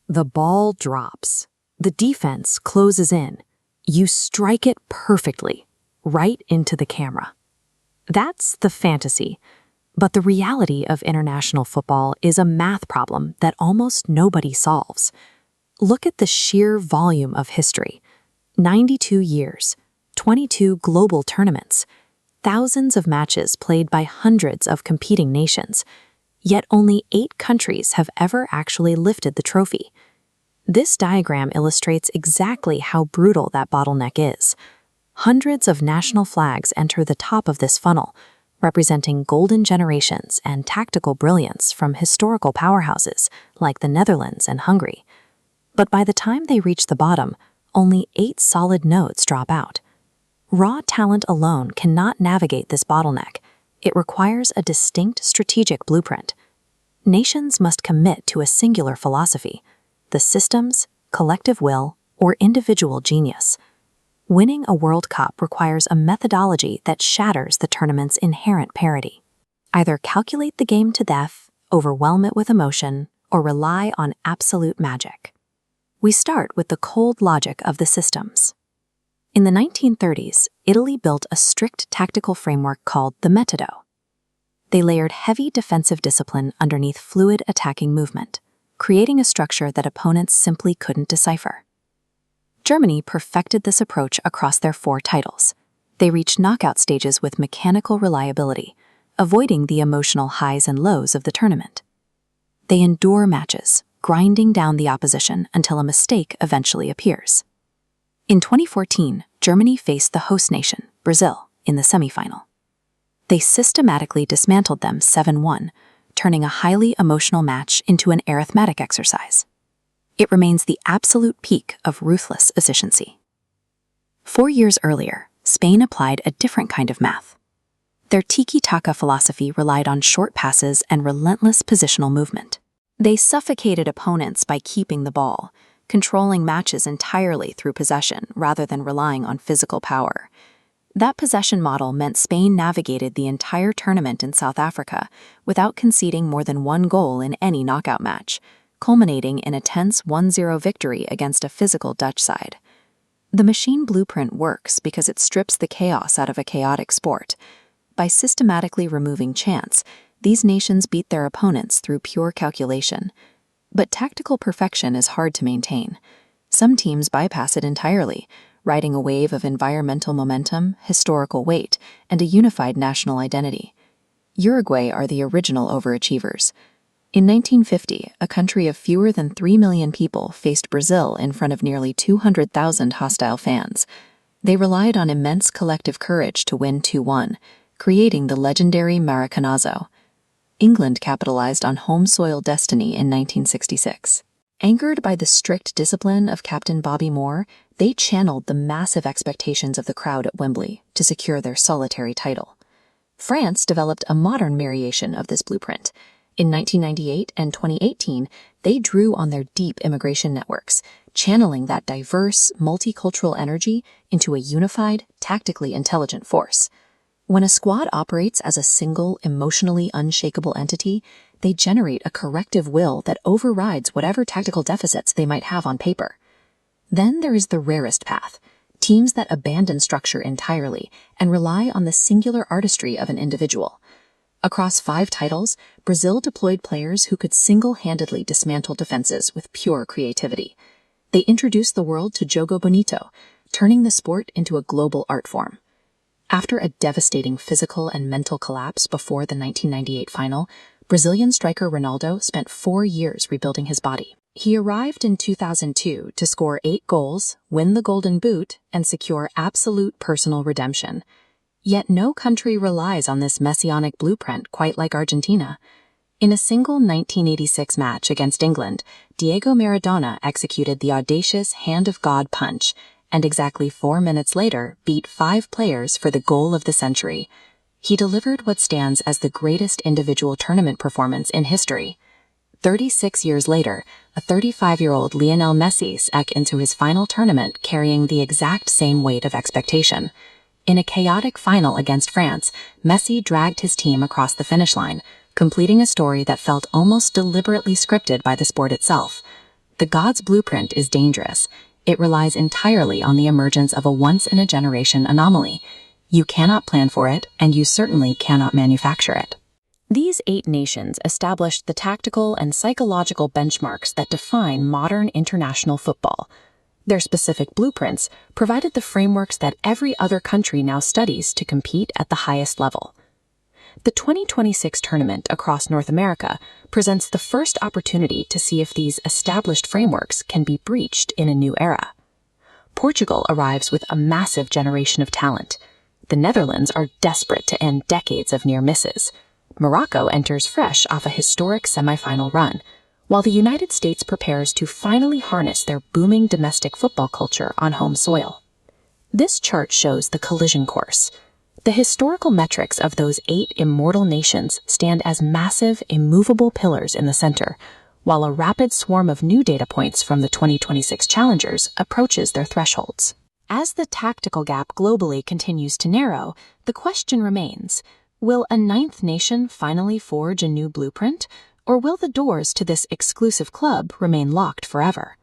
The ball drops. The defense closes in. You strike it perfectly, right into the camera. That's the fantasy. But the reality of international football is a math problem that almost nobody solves. Look at the sheer volume of history. 92 years, 22 global tournaments, thousands of matches played by hundreds of competing nations, yet only 8 countries have ever actually lifted the trophy. This diagram illustrates exactly how brutal that bottleneck is. Hundreds of national flags enter the top of this funnel, representing golden generations and tactical brilliance from historical powerhouses like the Netherlands and Hungary. But by the time they reach the bottom, only 8 solid nodes drop out. Raw talent alone cannot navigate this bottleneck. It requires a distinct strategic blueprint. Nations must commit to a singular philosophy: the systems, collective will, or individual genius. Winning a World Cup requires a methodology that shatters the tournament's inherent parity. Either calculate the game to death, overwhelm it with emotion, or rely on absolute magic. We start with the cold logic of the systems. In the 1930s, Italy built a strict tactical framework called the metodo. They layered heavy defensive discipline underneath fluid attacking movement, creating a structure that opponents simply couldn't decipher. Germany perfected this approach across their 4 titles. They reached knockout stages with mechanical reliability, avoiding the emotional highs and lows of the tournament. They endure matches, grinding down the opposition until a mistake eventually appears. In 2014, Germany faced the host nation, Brazil, in the semifinal. They systematically dismantled them 7-1, turning a highly emotional match into an arithmetic exercise. It remains the absolute peak of ruthless efficiency. 4 years earlier, Spain applied a different kind of math. Their tiki-taka philosophy relied on short passes and relentless positional movement. They suffocated opponents by keeping the ball, controlling matches entirely through possession rather than relying on physical power. That possession model meant Spain navigated the entire tournament in South Africa without conceding more than 1 goal in any knockout match, culminating in a tense 1-0 victory against a physical Dutch side. The machine blueprint works because it strips the chaos out of a chaotic sport. By systematically removing chance, these nations beat their opponents through pure calculation. But tactical perfection is hard to maintain. Some teams bypass it entirely, riding a wave of environmental momentum, historical weight, and a unified national identity. Uruguay are the original overachievers. In 1950, a country of fewer than 3 million people faced Brazil in front of nearly 200,000 hostile fans. They relied on immense collective courage to win 2-1, creating the legendary Maracanazo. England capitalized on home soil destiny in 1966. Anchored by the strict discipline of Captain Bobby Moore, they channeled the massive expectations of the crowd at Wembley to secure their solitary title. France developed a modern variation of this blueprint. In 1998 and 2018, they drew on their deep immigration networks, channeling that diverse, multicultural energy into a unified, tactically intelligent force. When a squad operates as a single, emotionally unshakable entity, they generate a corrective will that overrides whatever tactical deficits they might have on paper. Then there is the rarest path, teams that abandon structure entirely and rely on the singular artistry of an individual. Across 5 titles, Brazil deployed players who could single-handedly dismantle defenses with pure creativity. They introduced the world to jogo bonito, turning the sport into a global art form. After a devastating physical and mental collapse before the 1998 final, Brazilian striker Ronaldo spent 4 years rebuilding his body. He arrived in 2002 to score 8 goals, win the Golden Boot, and secure absolute personal redemption. Yet no country relies on this messianic blueprint quite like Argentina. In a single 1986 match against England, Diego Maradona executed the audacious Hand of God punch, and exactly 4 minutes later beat 5 players for the goal of the century. He delivered what stands as the greatest individual tournament performance in history. 36 years later, a 35-year-old Lionel Messi sank into his final tournament carrying the exact same weight of expectation. In a chaotic final against France, Messi dragged his team across the finish line, completing a story that felt almost deliberately scripted by the sport itself. The God's blueprint is dangerous. It relies entirely on the emergence of a once-in-a-generation anomaly. You cannot plan for it, and you certainly cannot manufacture it. These 8 nations established the tactical and psychological benchmarks that define modern international football. Their specific blueprints provided the frameworks that every other country now studies to compete at the highest level. The 2026 tournament across North America presents the first opportunity to see if these established frameworks can be breached in a new era. Portugal arrives with a massive generation of talent. The Netherlands are desperate to end decades of near misses. Morocco enters fresh off a historic semifinal run, while the United States prepares to finally harness their booming domestic football culture on home soil. This chart shows the collision course. The historical metrics of those 8 immortal nations stand as massive, immovable pillars in the center, while a rapid swarm of new data points from the 2026 challengers approaches their thresholds. As the tactical gap globally continues to narrow, the question remains, will a 9th nation finally forge a new blueprint, or will the doors to this exclusive club remain locked forever?